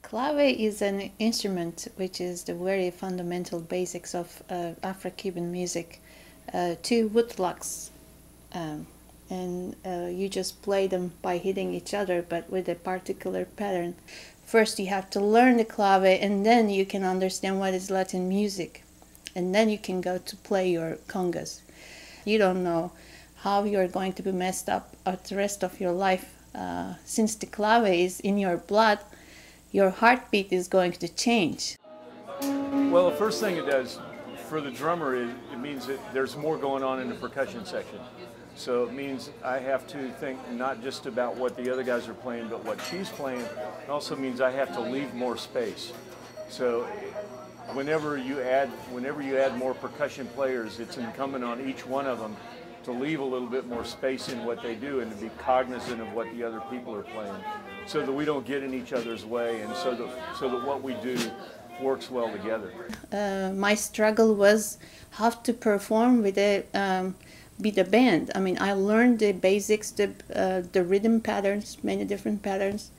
Clave is an instrument which is the very fundamental basics of Afro-Cuban music. Two woodblocks, and you just play them by hitting each other, but with a particular pattern. First you have to learn the clave, and then you can understand what is Latin music, and then you can go to play your congas. You don't know how you're going to be messed up the rest of your life. Since the clave is in your blood, your heartbeat is going to change. Well, the first thing it does for the drummer is it means that there's more going on in the percussion section. So it means I have to think not just about what the other guys are playing, but what she's playing. It also means I have to leave more space. So whenever you add more percussion players, it's incumbent on each one of them to leave a little bit more space in what they do and to be cognizant of what the other people are playing, so that we don't get in each other's way, and so that what we do works well together. My struggle was how to perform with a band. I mean, I learned the basics, the rhythm patterns, many different patterns,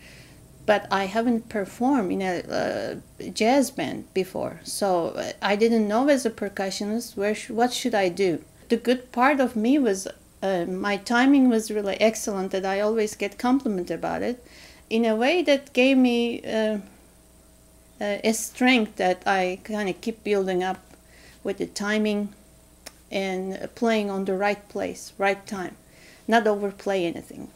but I haven't performed in a jazz band before, so I didn't know as a percussionist what should I do. The good part of me was my timing was really excellent, that I always get complimented about it, in a way that gave me a strength that I kind of keep building up with the timing and playing on the right place, right time, not overplay anything.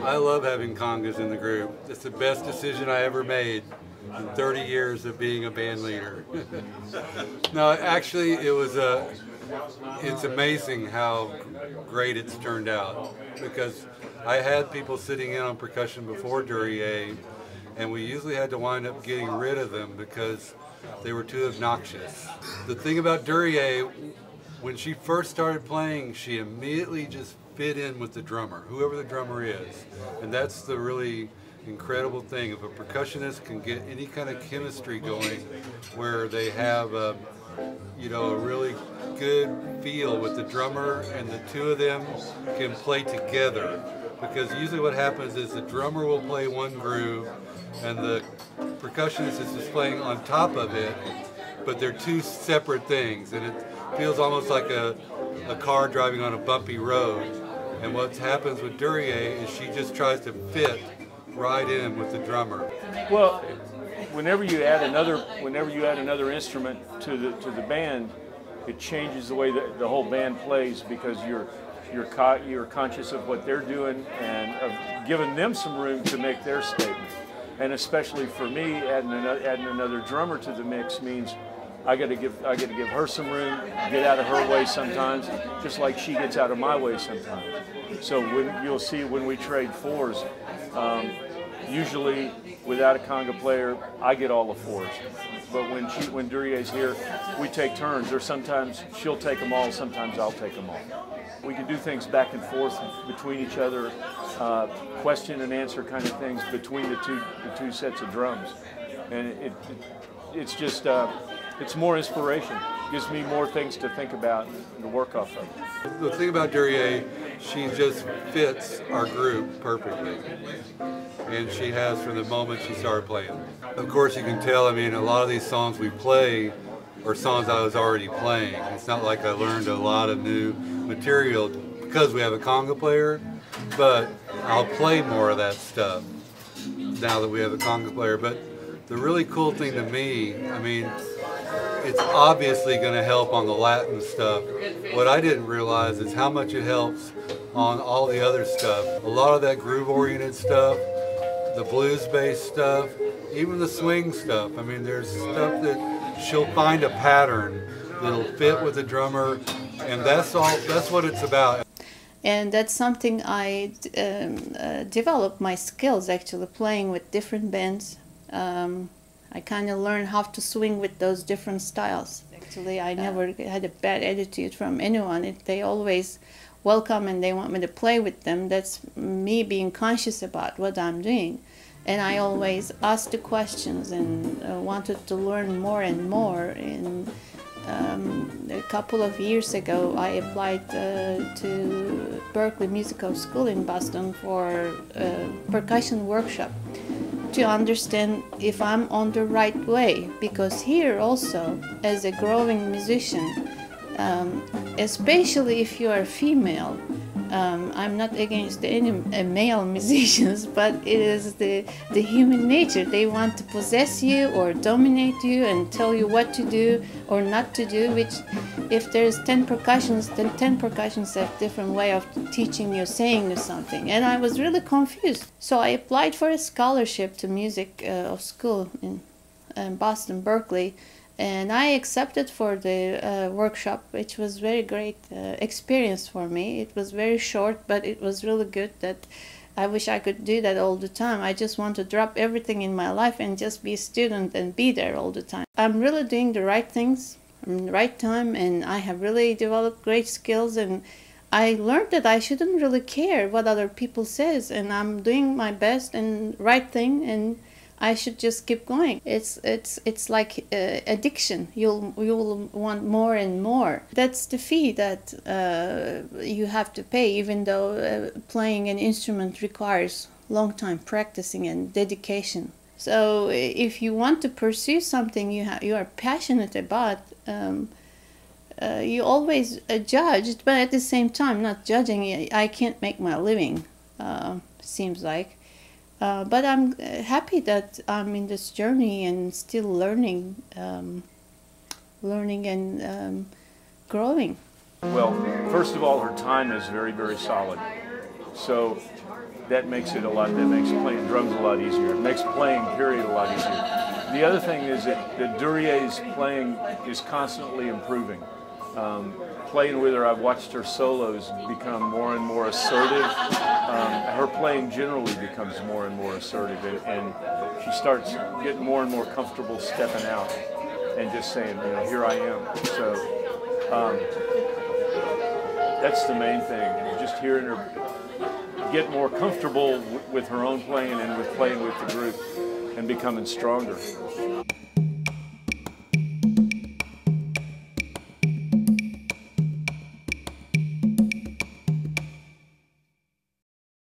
I love having congas in the group. It's the best decision I ever made in 30 years of being a band leader. No, actually, it's amazing how great it's turned out, because I had people sitting in on percussion before Duriye, and we usually had to wind up getting rid of them because they were too obnoxious. The thing about Duriye, when she first started playing, she immediately just fit in with the drummer, whoever the drummer is. And that's the really incredible thing. If a percussionist can get any kind of chemistry going where they have a really good feel with the drummer, and the two of them can play together. Because usually what happens is the drummer will play one groove and the percussionist is just playing on top of it, but they're two separate things, and it feels almost like a car driving on a bumpy road. And what happens with Duriye is she just tries to fit right in with the drummer. Well, whenever you add another instrument to the band, it changes the way that the whole band plays, because you're conscious of what they're doing and of giving them some room to make their statement. And especially for me, adding another drummer to the mix means I got to give her some room, get out of her way sometimes, just like she gets out of my way sometimes. So you'll see when we trade fours, usually without a conga player, I get all the fours. But when Duriye's here, we take turns, or sometimes she'll take them all, sometimes I'll take them all. We can do things back and forth between each other, question and answer kind of things between the two sets of drums, and it's just it's more inspiration. It gives me more things to think about and to work off of. The thing about Duriye, she just fits our group perfectly, and she has from the moment she started playing. Of course, you can tell, I mean, a lot of these songs we play are songs I was already playing. It's not like I learned a lot of new material because we have a conga player, but I'll play more of that stuff now that we have a conga player. But the really cool thing to me, I mean, it's obviously going to help on the Latin stuff. What I didn't realize is how much it helps on all the other stuff. A lot of that groove-oriented stuff, the blues-based stuff, even the swing stuff. I mean, there's stuff that she'll find a pattern that'll fit with the drummer, and that's what it's about. And that's something I developed my skills, actually, playing with different bands. I kind of learned how to swing with those different styles. Actually, I never had a bad attitude from anyone. They always welcome and they want me to play with them. That's me being conscious about what I'm doing. and I always asked the questions and wanted to learn more and more. And a couple of years ago, I applied to Berklee Musical School in Boston for a percussion workshop to understand if I'm on the right way. Because here also, as a growing musician, especially if you are female, I'm not against any male musicians, but it is the human nature. They want to possess you or dominate you and tell you what to do or not to do, which if there's 10 percussionists, then 10 percussionists have different way of teaching you, saying you something. And I was really confused. So I applied for a scholarship to music of school in Boston, Berklee. And I accepted for the workshop, which was very great experience for me. It was very short, but it was really good. That I wish I could do that all the time. I just want to drop everything in my life and just be a student and be there all the time. I'm really doing the right things in the right time, and I have really developed great skills. And I learned that I shouldn't really care what other people says, and I'm doing my best and right thing, and I should just keep going. It's like addiction. You'll want more and more. That's the fee that you have to pay, even though playing an instrument requires long time practicing and dedication. So if you want to pursue something you are passionate about, you always judged, but at the same time not judging. I can't make my living, seems like. But I'm happy that I'm in this journey and still learning and growing. Well, first of all, her time is very, very solid. So that makes it that makes playing drums a lot easier. It makes playing, period, a lot easier. The other thing is that Duriye's playing is constantly improving. Playing with her, I've watched her solos become more and more assertive. Her playing generally becomes more and more assertive, and she starts getting more and more comfortable stepping out and just saying, you know, here I am. So that's the main thing, just hearing her get more comfortable with her own playing and with playing with the group and becoming stronger.